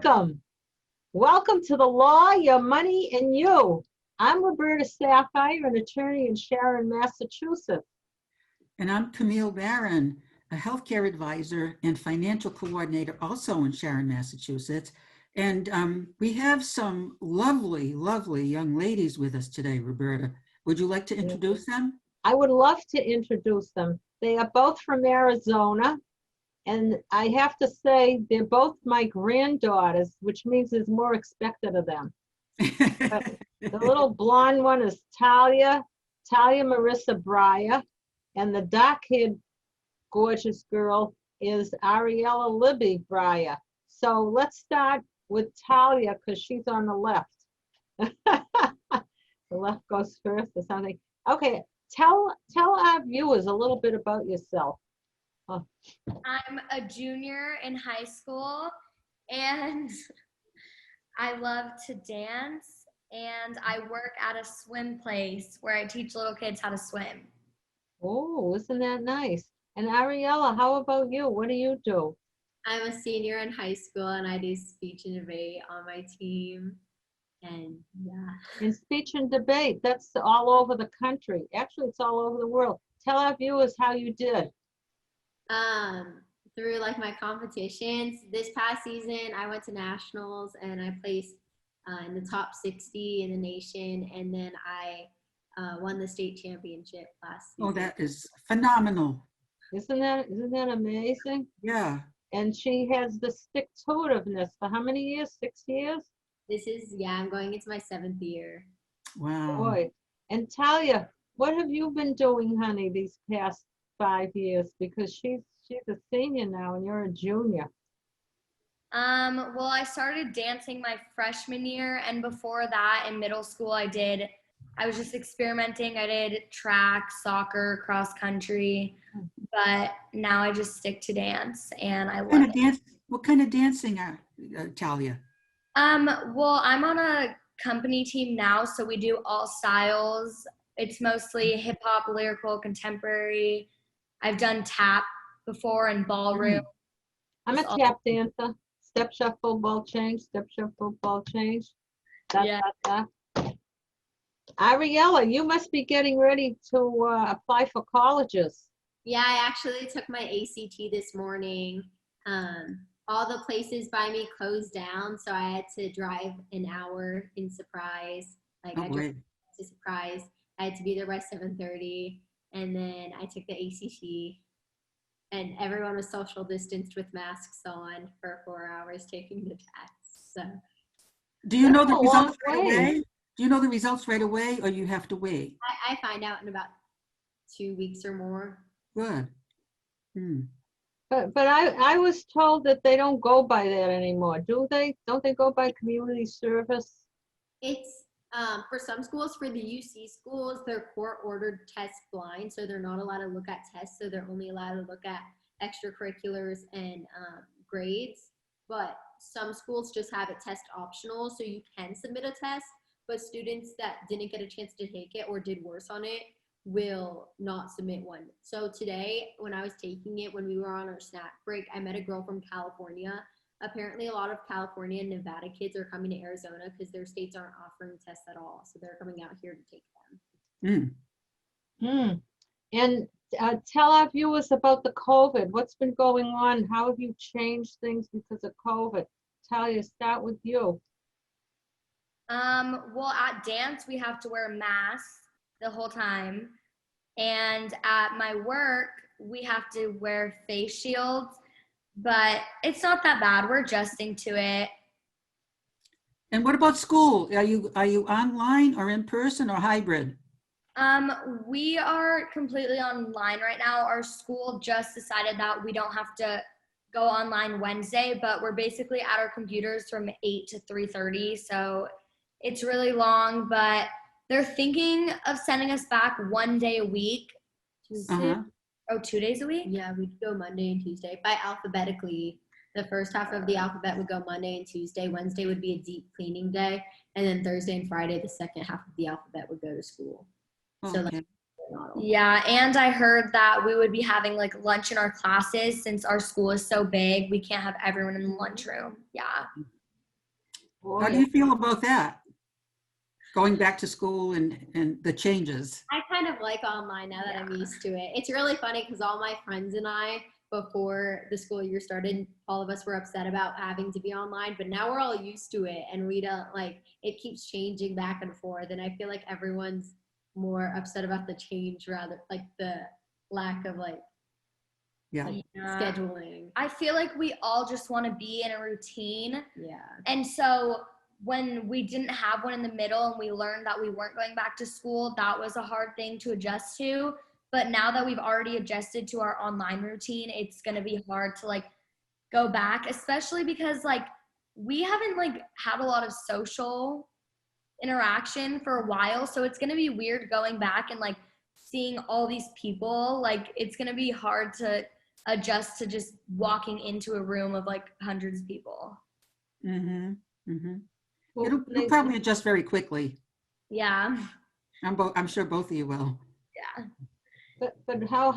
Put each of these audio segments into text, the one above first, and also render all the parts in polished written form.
Welcome. Welcome to the law, your money, and you. I'm Roberta Saphire, an attorney in Sharon, Massachusetts. And I'm Camille Barron, a healthcare advisor and financial coordinator also in Sharon, Massachusetts. And we have some lovely, lovely young ladies with us today, Roberta. Would you like to introduce them? I would love to introduce them. They are both from Arizona. And I have to say, they're both my granddaughters, which means there's more expected of them. But the little blonde one is Talia Marissa Breyer, and the dark-haired gorgeous girl is Ariella Breyer. So let's start with Talia because she's on the left. The left goes first or something. Okay, tell our viewers a little bit about yourself. Oh. I'm a junior in high school and I love to dance, and I work at a swim place where I teach little kids how to swim. Oh, isn't that nice? And Ariella, how about you? What do you do? I'm a senior in high school and I do speech and debate on my team. And yeah. In speech and debate, that's all over the country. Actually, it's all over the world. Tell our viewers how you did. Through like my competitions this past season, I went to nationals and I placed in the top 60 in the nation, and then I won the state championship last season. Oh, that is phenomenal. Isn't that amazing? Yeah. And she has the stick-to-itiveness for how many years? 6 years? I'm going into my 7th year. Wow. Boy. And Talia, what have you been doing, honey, these past 5 years? Because she's a senior now and you're a junior. Well, I started dancing my freshman year, and before that in middle school I was just experimenting. I did track, soccer, cross country, but now I just stick to dance and I love it. What kind of dancing are Talia? Well, I'm on a company team now, so we do all styles. It's mostly hip hop, lyrical, contemporary. I've done tap before and ballroom. I'm a tap dancer. Step shuffle, ball change, step shuffle, ball change. Yeah. Ariella, you must be getting ready to apply for colleges. Yeah, I actually took my ACT this morning. All the places by me closed down, so I had to drive an hour in Surprise. I drove to Surprise. I had to be there by 7:30, and then I took the ACT. And everyone was social distanced with masks on for 4 hours taking the test. So, do you know the results right away? Do you know the results right away, or you have to wait? I find out in about 2 weeks or more. Good. But I was told that they don't go by that anymore. Do they? Don't they go by community service? It's for some schools, for the UC schools, they're court-ordered test blind, so they're not allowed to look at tests, so they're only allowed to look at extracurriculars and grades. But some schools just have it test optional, so you can submit a test, but students that didn't get a chance to take it or did worse on it will not submit one. So today, when I was taking it, when we were on our snack break, I met a girl from California. Apparently, a lot of California and Nevada kids are coming to Arizona because their states aren't offering tests at all. So they're coming out here to take them. And tell our viewers about the COVID. What's been going on? How have you changed things because of COVID? Talia, start with you. Well, at dance, we have to wear masks the whole time. And at my work, we have to wear face shields. But it's not that bad. We're adjusting to it. And what about school? Are you online or in person or hybrid? We are completely online right now. Our school just decided that we don't have to go online Wednesday, but we're basically at our computers from 8 to 3:30. So it's really long, but they're thinking of sending us back 1 day a week. Oh, 2 days a week? Yeah, we'd go Monday and Tuesday by alphabetically. The first half of the alphabet would go Monday and Tuesday. Wednesday would be a deep cleaning day. And then Thursday and Friday, the second half of the alphabet would go to school. Okay. So yeah, and I heard that we would be having like lunch in our classes since our school is so big. We can't have everyone in the lunchroom. Yeah. How do you feel about that? Going back to school and the changes? I kind of like online now that I'm used to it. It's really funny because all my friends and I, before the school year started, all of us were upset about having to be online, but now we're all used to it and we don't like, it keeps changing back and forth. And I feel like everyone's more upset about the change rather like the lack of like Yeah. scheduling. I feel like we all just want to be in a routine. Yeah. And so when we didn't have one in the middle and we learned that we weren't going back to school, that was a hard thing to adjust to. But now that we've already adjusted to our online routine, it's going to be hard to like go back, especially because like we haven't like had a lot of social interaction for a while. So it's going to be weird going back and like seeing all these people. Like it's going to be hard to adjust to just walking into a room of like hundreds of people. Mm-hmm. Mm-hmm. Well, It'll probably adjust very quickly. Yeah. I'm sure both of you will. Yeah. But how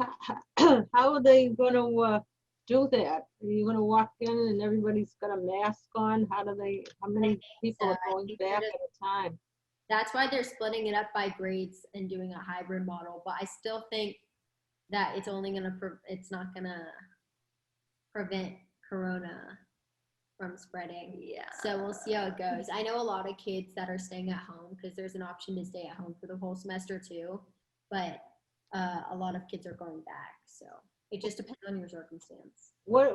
are they gonna do that? Are you gonna walk in and everybody's got a mask on? How many people are going back at a time? That's why they're splitting it up by grades and doing a hybrid model. But I still think that it's only it's not gonna prevent corona from spreading. Yeah. So we'll see how it goes. I know a lot of kids that are staying at home because there's an option to stay at home for the whole semester too. But a lot of kids are going back. So it just depends on your circumstance. What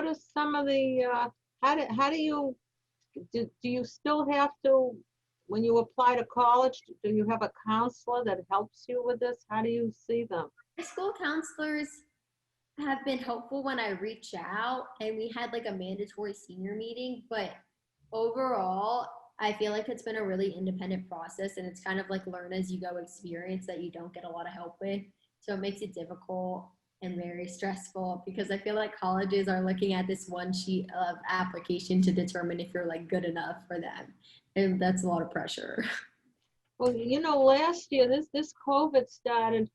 is some of the how do you still have to, when you apply to college, do you have a counselor that helps you with this? How do you see them? High school counselors have been helpful when I reach out, and we had like a mandatory senior meeting, but overall I feel like it's been a really independent process, and it's kind of like learn as you go experience that you don't get a lot of help with. So it makes it difficult and very stressful because I feel like colleges are looking at this one sheet of application to determine if you're like good enough for them. And that's a lot of pressure. Well, last year, this COVID started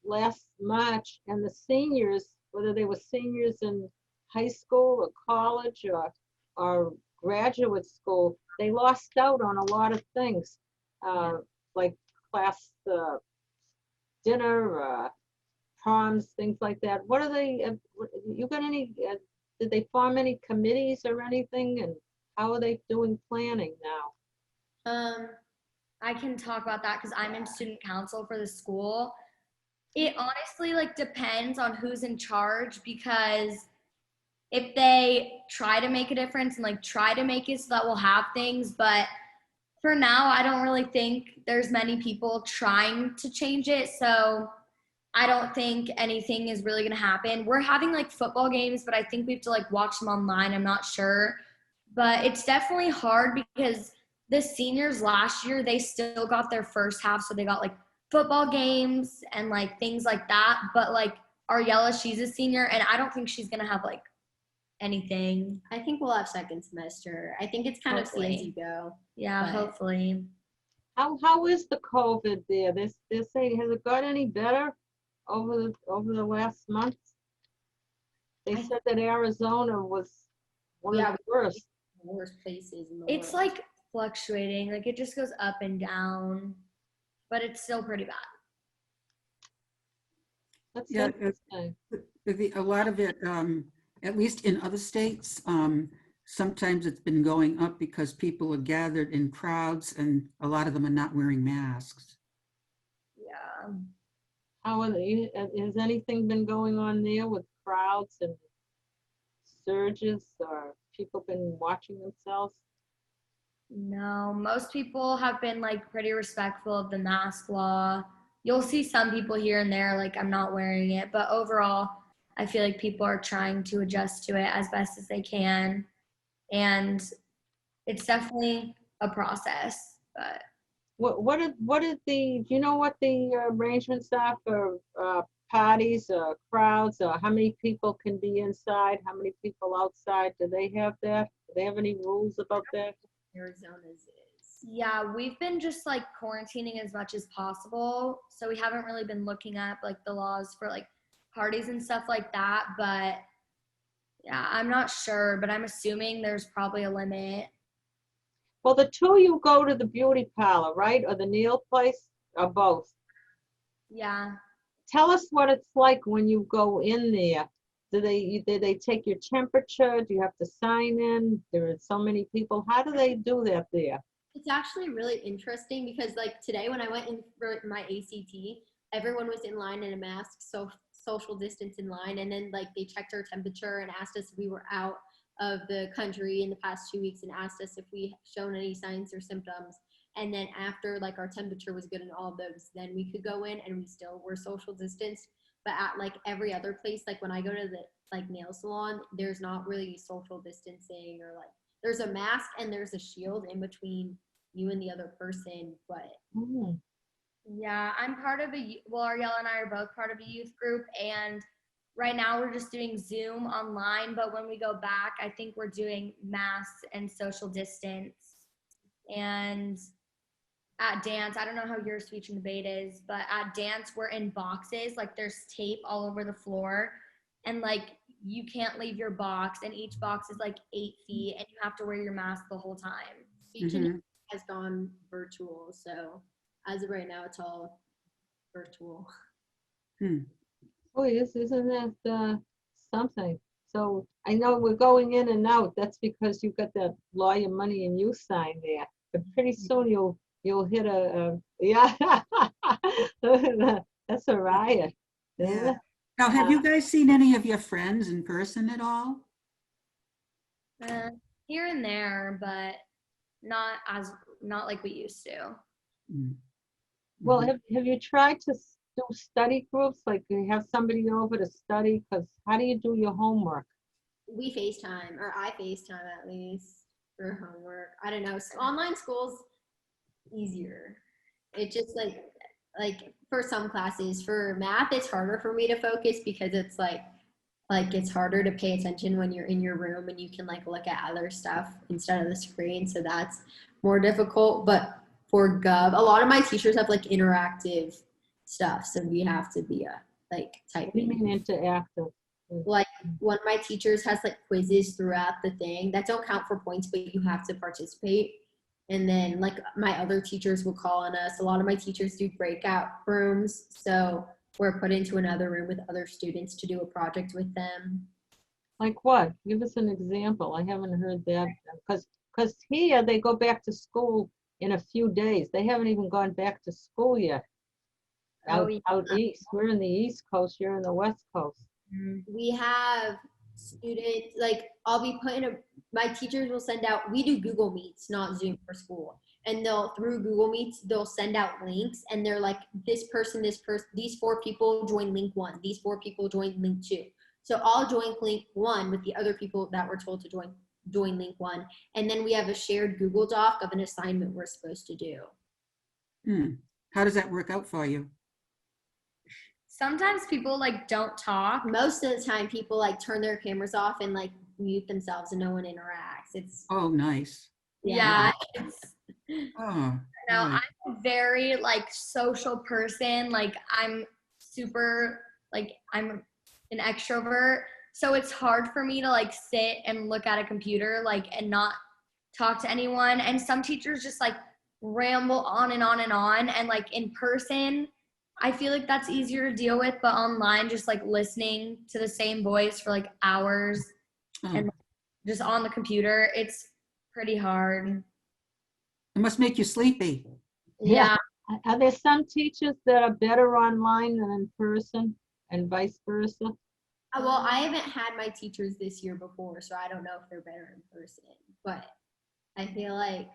last March, and the seniors, whether they were seniors in high school or college or graduate school, they lost out on a lot of things, like class dinner, proms, things like that. What are they, you got any, did they form any committees or anything? And how are they doing planning now? I can talk about that because I'm in student council for the school. It honestly like depends on who's in charge, because if they try to make a difference and like try to make it so that we'll have things, but for now I don't really think there's many people trying to change it, so I don't think anything is really gonna happen. We're having like football games, but I think we have to like watch them online. I'm not sure, but it's definitely hard because the seniors last year, they still got their first half, so they got like football games and like things like that. But like Ariella, she's a senior, and I don't think she's gonna have like anything. I think we'll have second semester. I think it's kind of see as you go. Yeah, But hopefully. How is the COVID there? They're saying, has it got any better over the last month? They said that Arizona was one of the worst. worst places in the It's world. like fluctuating, like it just goes up and down, but it's still pretty bad. That's Yeah, interesting. A lot of it, at least in other states, sometimes it's been going up because people are gathered in crowds and a lot of them are not wearing masks. Yeah. How are they, has anything been going on there with crowds and surges, or people been watching themselves? No, most people have been like pretty respectful of the mask law. You'll see some people here and there like I'm not wearing it, but overall I feel like people are trying to adjust to it as best as they can, and it's definitely a process. But What are the, do you know what the arrangements are for parties or crowds, or how many people can be inside, how many people outside? Do they have that? Do they have any rules about that? Arizona's is. yeah, we've been just like quarantining as much as possible, so we haven't really been looking at like the laws for like parties and stuff like that. But yeah, I'm not sure, but I'm assuming there's probably a limit. Well, the two you go to the beauty parlor, right? Or the nail place, or both? Yeah. Tell us what it's like when you go in there. Do they take your temperature? Do you have to sign in? There are so many people. How do they do that there? It's actually really interesting because like today when I went in for my ACT, everyone was in line in a mask, so social distance in line, and then like they checked our temperature and asked us if we were out of the country in the past 2 weeks and asked us if we shown any signs or symptoms. And then after like our temperature was good and all of those, then we could go in and we still were social distanced. But at like every other place, like when I go to the like nail salon, there's not really social distancing or like there's a mask and there's a shield in between you and the other person, but Hmm. Yeah, I'm part of well, Ariella and I are both part of a youth group, and right now we're just doing Zoom online, but when we go back, I think we're doing masks and social distance. And at dance, I don't know how your speech and debate is, but at dance, we're in boxes, like there's tape all over the floor, and like you can't leave your box, and each box is like 8 feet, and you have to wear your mask the whole time. speech and has gone virtual. So as of right now, it's all virtual. Oh, yes, isn't that something? So I know we're going in and out. That's because you got that lawyer money and you sign there. But pretty soon you'll hit yeah. That's a riot. Yeah. Now, have you guys seen any of your friends in person at all? Here and there, but not like we used to. Mm. Well, Mhm. have you tried to do study groups, like you have somebody over to study? Because how do you do your homework? We FaceTime, or I FaceTime at least for homework. I don't know. Online school's easier. It just like for some classes, for math, it's harder for me to focus because it's like it's harder to pay attention when you're in your room and you can like look at other stuff instead of the screen. So that's more difficult. But for Gov, a lot of my teachers have like interactive stuff, so we have to be like What do you typing. mean interactive? Like one of my teachers has like quizzes throughout the thing that don't count for points, but you have to participate. And then like my other teachers will call on us. A lot of my teachers do breakout rooms, so we're put into another room with other students to do a project with them. Like what? Give us an example. I haven't heard that. Because here they go back to school in a few days. They haven't even gone back to school yet. Oh, yeah. Out east. We're in the East Coast. You're in the West Coast. We have students, like I'll be putting my teachers will send out, we do Google Meets, not Zoom for school. And through Google Meets, they'll send out links and they're like, this person, these 4 people join link 1, these 4 people join link 2. So I'll join link 1 with the other people that were told to join link 1. And then we have a shared Google Doc of an assignment we're supposed to do. How does that work out for you? Sometimes people like don't talk. Most of the time people like turn their cameras off and like mute themselves and no one interacts. It's Oh, nice. Yeah, it's Oh, no, right. I'm a very like social person. Like I'm super like I'm an extrovert. So it's hard for me to like sit and look at a computer like and not talk to anyone. And some teachers just like ramble on and on and on. And like in person, I feel like that's easier to deal with, but online just like listening to the same voice for like hours and just on the computer, it's pretty hard. It must make you sleepy. Yeah. Are there some teachers that are better online than in person and vice versa? well, I haven't had my teachers this year before, so I don't know if they're better in person. But I feel like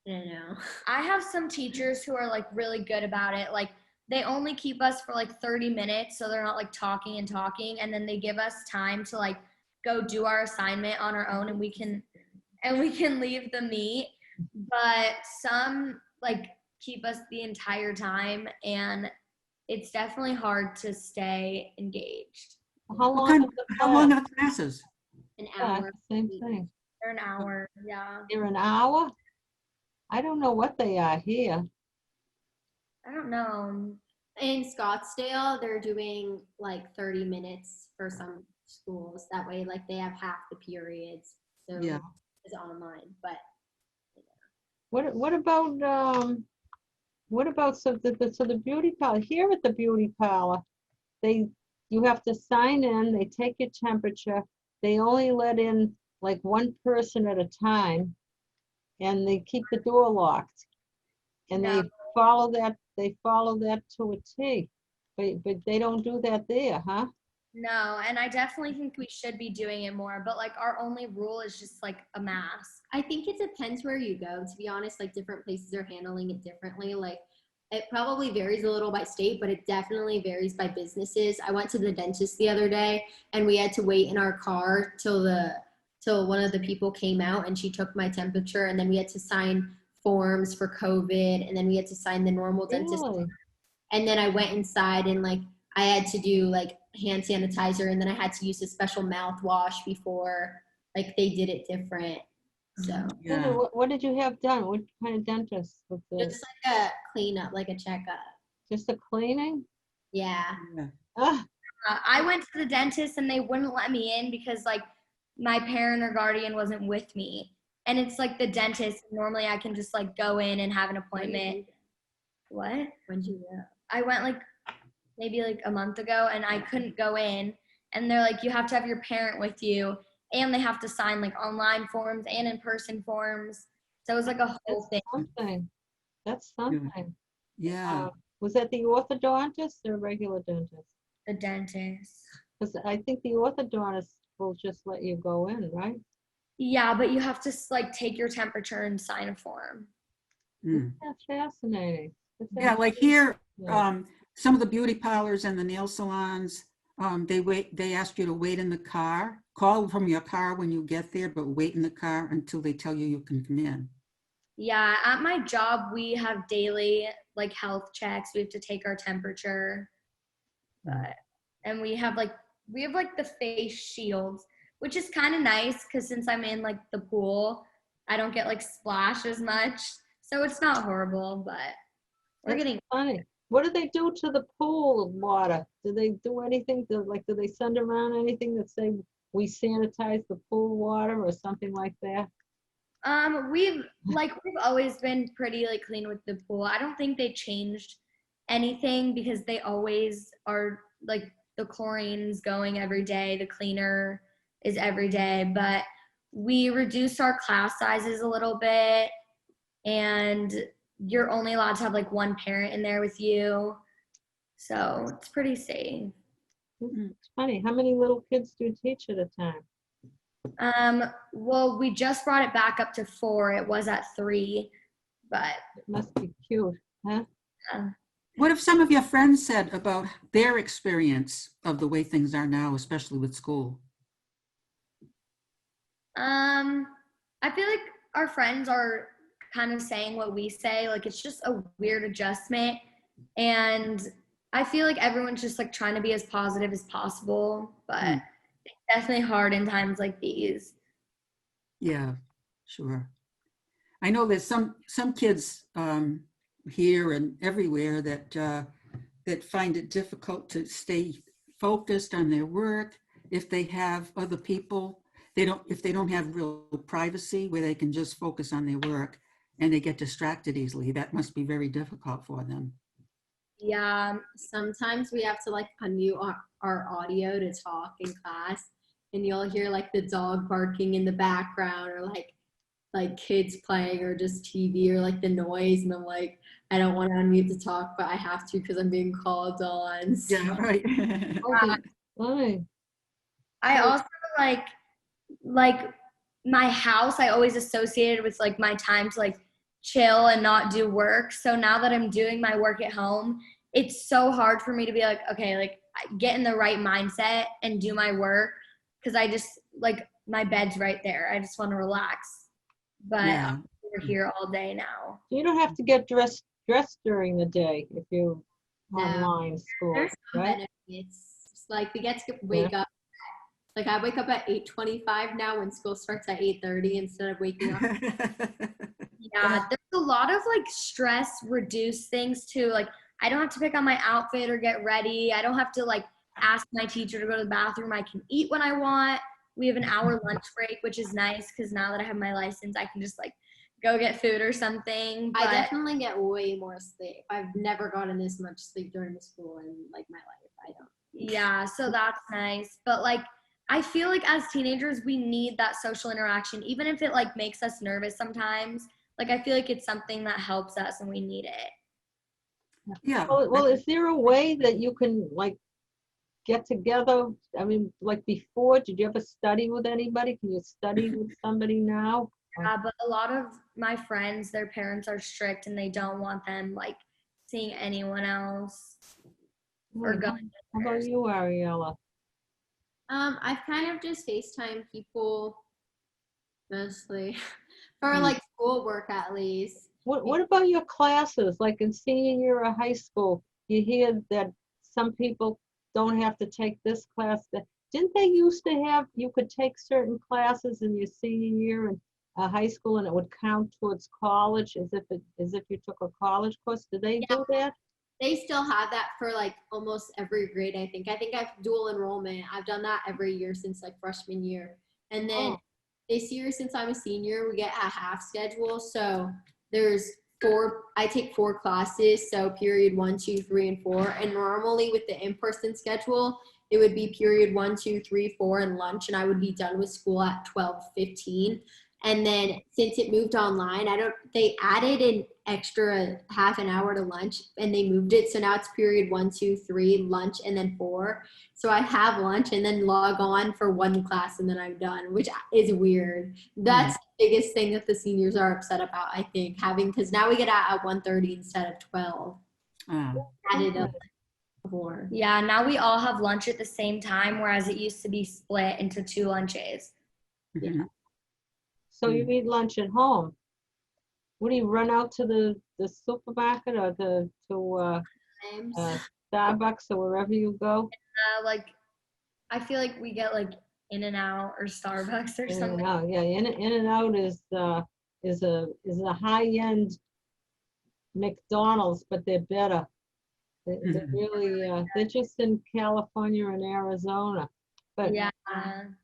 I don't know. I have some teachers who are like really good about it. Like they only keep us for like 30 minutes, so they're not like talking, and then they give us time to like go do our assignment on our own, and we can leave the meet. But some like keep us the entire time, and it's definitely hard to stay engaged. How What long kind, is the how long class? are the classes? An Yeah, hour. same thing. They're an hour. Yeah. They're an hour? I don't know what they are here. I don't know. In Scottsdale, they're doing like 30 minutes for some schools. That way, like they have half the periods. So Yeah. it's online, but What about so the beauty parlor, here at the beauty parlor, you have to sign in, they take your temperature, they only let in like one person at a time, and they keep the door locked. And No. they follow that to a T. But they don't do that there, huh? No, and I definitely think we should be doing it more, but like our only rule is just like a mask. I think it depends where you go, to be honest. Like different places are handling it differently. Like it probably varies a little by state, but it definitely varies by businesses. I went to the dentist the other day and we had to wait in our car till one of the people came out and she took my temperature, and then we had to sign forms for COVID, and then we had to sign the normal dentist. Really? And then I went inside and like I had to do like hand sanitizer, and then I had to use a special mouthwash before. Like they did it different. So Yeah. What did you have done? What kind of dentist was this? just like a cleanup, like a checkup. Just a cleaning? Yeah. Yeah. Ah, I went to the dentist and they wouldn't let me in because like my parent or guardian wasn't with me. And it's like the dentist. Normally I can just like go in and have an appointment. What? When'd you go? I went like maybe like a month ago and I couldn't go in. And they're like, you have to have your parent with you. And they have to sign like online forms and in-person forms. So it was like a whole thing. something. That's something. Yeah. Was that the orthodontist or regular dentist? The dentist. Because I think the orthodontist will just let you go in, right? Yeah, but you have to like take your temperature and sign a form. Mm. That's fascinating. Yeah, like here, Yeah. some of the beauty parlors and the nail salons, they ask you to wait in the car, call from your car when you get there, but wait in the car until they tell you can come in. Yeah, at my job, we have daily like health checks. We have to take our temperature. And we have like the face shields, which is kind of nice because since I'm in like the pool, I don't get like splashed as much. So it's not horrible, but we're That's getting funny. What do they do to the pool water? Do they do anything do they send around anything that say we sanitize the pool water or something like that? we've always been pretty like clean with the pool. I don't think they changed anything because they always are like the chlorine's going every day, the cleaner is every day, but we reduced our class sizes a little bit, and you're only allowed to have like one parent in there with you. So it's pretty safe. It's funny. How many little kids do you teach at a time? Well, we just brought it back up to 4. It was at 3, but It must be cute, huh? What have some of your friends said about their experience of the way things are now, especially with school? I feel like our friends are kind of saying what we say. Like it's just a weird adjustment, and I feel like everyone's just like trying to be as positive as possible, but it's definitely hard in times like these. Yeah, sure. I know there's some kids here and everywhere that find it difficult to stay focused on their work if they have other people. If they don't have real privacy where they can just focus on their work and they get distracted easily. That must be very difficult for them. Yeah. Sometimes we have to like unmute our audio to talk in class, and you'll hear like the dog barking in the background, or like kids playing, or just TV, or like the noise, and I'm like, I don't want to unmute to talk, but I have to because I'm being called on. So. Yeah, right. Funny. I also like my house, I always associated with like my time to like chill and not do work. So now that I'm doing my work at home, it's so hard for me to be like, okay, like get in the right mindset and do my work, because I just like my bed's right there. I just want to relax. But Yeah. we're here all day now. You don't have to get dressed during the day if you No. online school, There's some right? benefits. Just like we get to wake up. Like I wake up at 8:25 now when school starts at 8:30 instead of waking up. Yeah, there's a lot of like stress reduced things too. Like I don't have to pick on my outfit or get ready. I don't have to like ask my teacher to go to the bathroom. I can eat when I want. We have an hour lunch break, which is nice because now that I have my license, I can just like go get food or something. I But definitely get way more sleep. I've never gotten this much sleep during the school in like my life. I don't. yeah, so that's nice. But like, I feel like as teenagers, we need that social interaction, even if it like makes us nervous sometimes. Like, I feel like it's something that helps us and we need it. Yeah. Well, is there a way that you can like get together? I mean, like before, did you ever study with anybody? Can you study with somebody now? But a lot of my friends, their parents are strict and they don't want them like seeing anyone else or Hmm, going How about you, Ariella? I've kind of just FaceTime people mostly for Hmm. like schoolwork at least. What about your classes? Like in senior year of high school, you hear that some people don't have to take this class. Didn't they used to have, you could take certain classes in your senior year in high school and it would count towards college as if you took a college course? Do they do that? They still have that for like almost every grade, I think. I think I've dual enrollment. I've done that every year since like freshman year. And then Oh. this year, since I'm a senior, we get a half schedule. So there's I take 4 classes. So period 1, 2, 3, and 4. And normally with the in-person schedule, it would be period 1, 2, 3, 4 and lunch. And I would be done with school at 12:15. And then since it moved online, they added an extra half an hour to lunch and they moved it. So now it's period 1, 2, 3, lunch, and then 4. So I have lunch and then log on for 1 class and then I'm done, which is weird. That's the biggest thing that the seniors are upset about, I think, because now we get out at 1:30 instead of 12. Added up before. Yeah, now we all have lunch at the same time, whereas it used to be split into 2 lunches. Mhm. So you eat lunch at home. What do you run out to the supermarket or to Starbucks or wherever you go? Like, I feel like we get like In-N-Out or Starbucks or something. In-N-Out, yeah, In-N-Out is a high-end McDonald's, but they're better. They're really they're just in California and Arizona. But Yeah.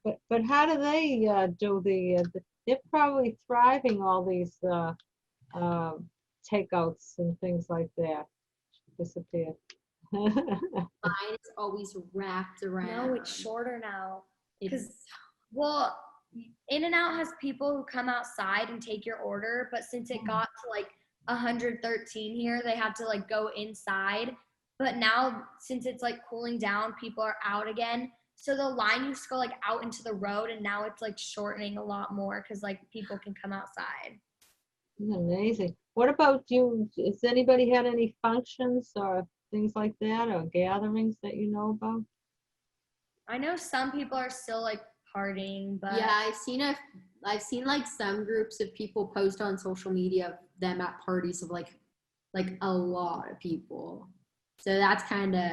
but how do they do they're probably thriving all these takeouts and things like that. Disappeared. Mine is always wrapped around. No, it's shorter now. It's Well, In-N-Out has people who come outside and take your order, but since it got to like 113 here, they had to like go inside. But now, since it's like cooling down, people are out again. So the line used to go like out into the road, and now it's like shortening a lot more because like people can come outside. Amazing. What about you? Has anybody had any functions or things like that or gatherings that you know about? I know some people are still like partying, but yeah, I've seen like some groups of people post on social media of them at parties of like a lot of people. So that's kind of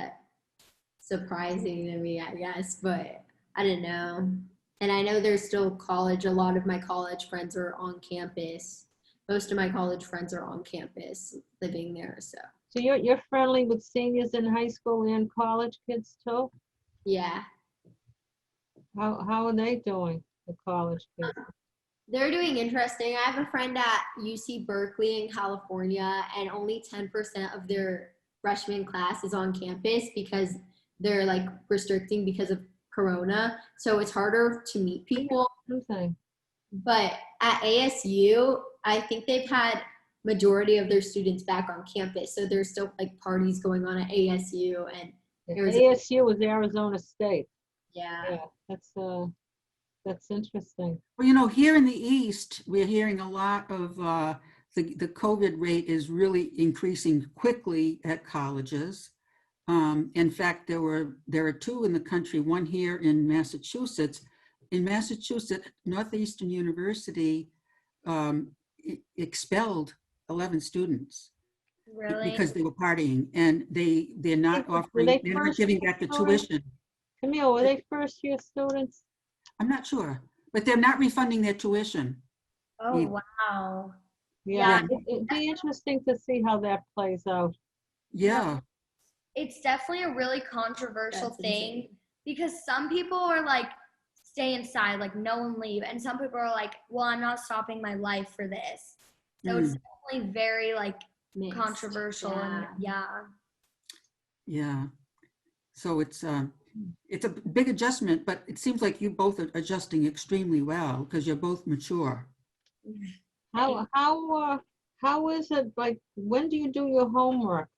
surprising to me, I guess, but I don't know. And I know there's still college. A lot of my college friends are on campus. Most of my college friends are on campus living there. So you're friendly with seniors in high school and college kids too? yeah. How are they doing, the college kids? They're doing interesting. I have a friend at UC Berkeley in California, and only 10% of their freshman class is on campus because they're like restricting because of Corona. So it's harder to meet people. But at ASU, I think they've had majority of their students back on campus. So there's still like parties going on at ASU and ASU is Arizona State. Yeah. That's interesting. Well, you know, here in the East, we're hearing a lot of the COVID rate is really increasing quickly at colleges. In fact, there are 2 in the country, one here in Massachusetts. In Massachusetts, Northeastern University expelled 11 students. really, Because they were partying, and they're not offering, they're not giving back the tuition. Camille, were they first year students? I'm not sure, but they're not refunding their tuition. oh wow. Yeah, it'd be interesting to see how that plays out. Yeah. It's definitely a really controversial That's thing insane. because some people are like, stay inside, like no one leave. And some people are like, well, I'm not stopping my life for this. So it's definitely very like Mixed. controversial and Yeah. So it's a big adjustment, but it seems like you both are adjusting extremely well because you're both mature. How is it, like, when do you do your homework?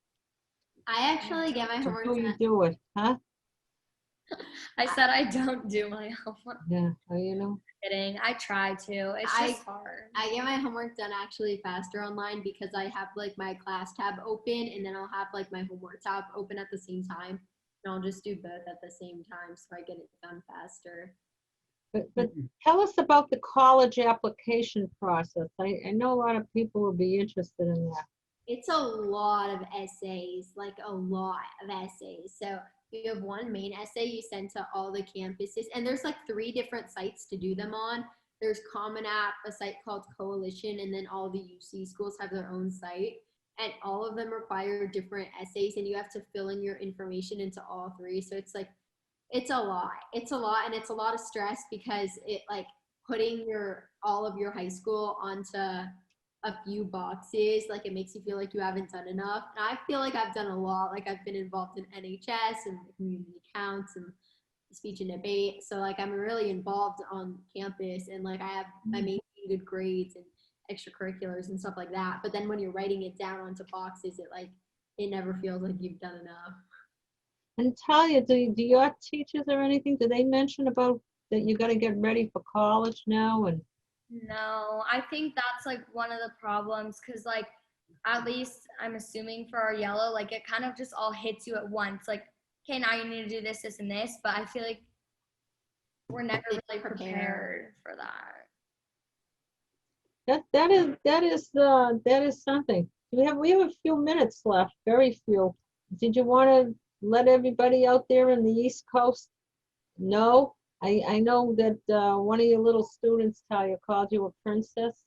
I actually get my homework Before you done. do it, huh? I said I don't do my homework. Yeah, you know. Kidding. I try to. It's just hard. I get my homework done actually faster online because I have like my class tab open and then I'll have like my homework tab open at the same time. And I'll just do both at the same time so I get it done faster. But tell us about the college application process. I know a lot of people will be interested in that. It's a lot of essays, like a lot of essays. So you have one main essay you send to all the campuses, and there's like 3 different sites to do them on. There's Common App, a site called Coalition, and then all the UC schools have their own site. And all of them require different essays, and you have to fill in your information into all 3. So it's like, it's a lot. It's a lot, and it's a lot of stress because it like putting all of your high school onto a few boxes, like it makes you feel like you haven't done enough. And I feel like I've done a lot. Like I've been involved in NHS and community accounts and speech and debate. So like I'm really involved on campus, and like I maintain good grades and extracurriculars and stuff like that. But then when you're writing it down onto boxes, it never feels like you've done enough. And Talia, do your teachers or anything, do they mention about that you got to get ready for college now? And No, I think that's like one of the problems because like at least I'm assuming for our yellow, like it kind of just all hits you at once. Like, okay, now you need to do this, this, and this. But I feel like we're never really prepared for that. that is something. We have a few minutes left, very few. Did you want to let everybody out there in the East Coast know? I know that one of your little students, Talia, called you a princess.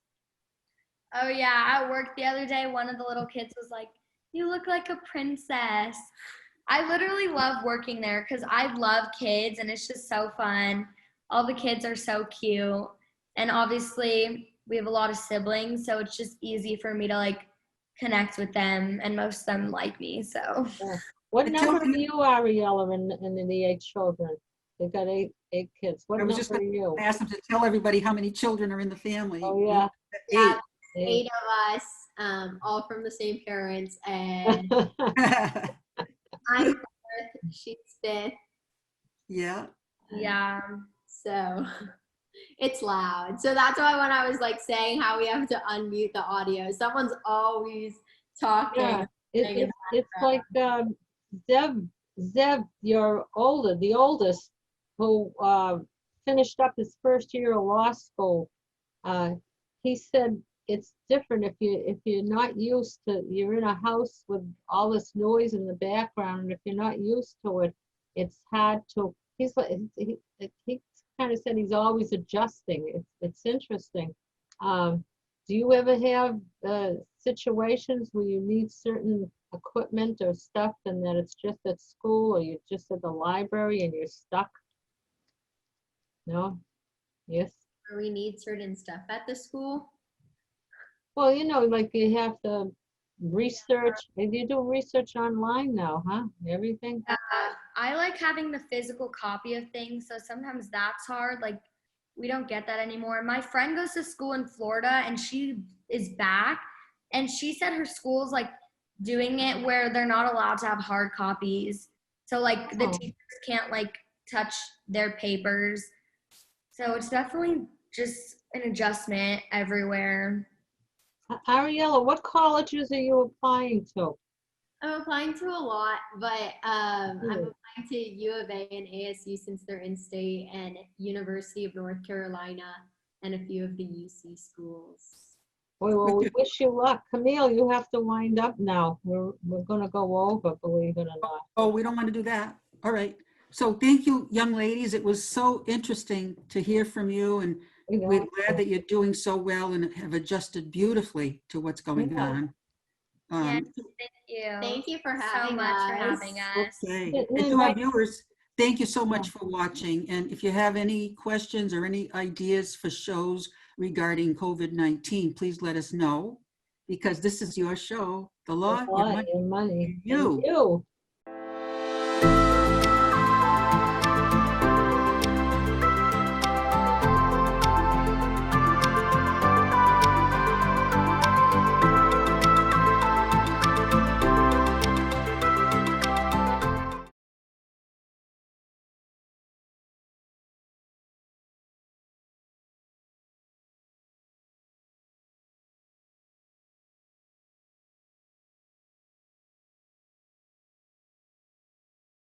Oh yeah, at work the other day, one of the little kids was like, "You look like a princess." I literally love working there because I love kids and it's just so fun. All the kids are so cute, and obviously we have a lot of siblings, so it's just easy for me to like connect with them, and most of them like me. So. Yeah. What number are you, Ariella, in the 8 children? They've got eight kids. What number are you? I asked them to tell everybody how many children are in the family. Oh, yeah. 8. 8 of us, all from the same parents, and I'm 4th, she's 5th. Yeah. Yeah. So it's loud. So that's why when I was like saying how we have to unmute the audio, someone's always talking. Yeah. It's like Zev, the oldest, who finished up his first year of law school. He said it's different if you're not used to, you're in a house with all this noise in the background, and if you're not used to it, it's hard to. He kind of said he's always adjusting. It's interesting. Do you ever have situations where you need certain equipment or stuff, and that it's just at school, or you're just at the library and you're stuck? No? Yes? Or we need certain stuff at the school? Well, like you have to research. You do research online now, huh? Everything? I like having the physical copy of things, so sometimes that's hard. Like, we don't get that anymore. My friend goes to school in Florida, and she is back, and she said her school's like doing it where they're not allowed to have hard copies. So like the teachers can't like touch their papers. So it's definitely just an adjustment everywhere. Ariella, what colleges are you applying to? I'm applying to a lot, but I'm applying to U of A and ASU since they're in state, and University of North Carolina, and a few of the UC schools. Well, we wish you luck. Camille, you have to wind up now. We're going to go over, believe it or not. Oh, we don't want to do that. All right. So thank you, young ladies. It was so interesting to hear from you, and we're glad that you're doing so well and have adjusted beautifully to what's going on. Yes, thank you. Thank you for having us. Okay. And to our viewers, thank you so much for watching. And if you have any questions or any ideas for shows regarding COVID-19, please let us know. because this is your show, The Law, Law Your Money, and money. You. And you.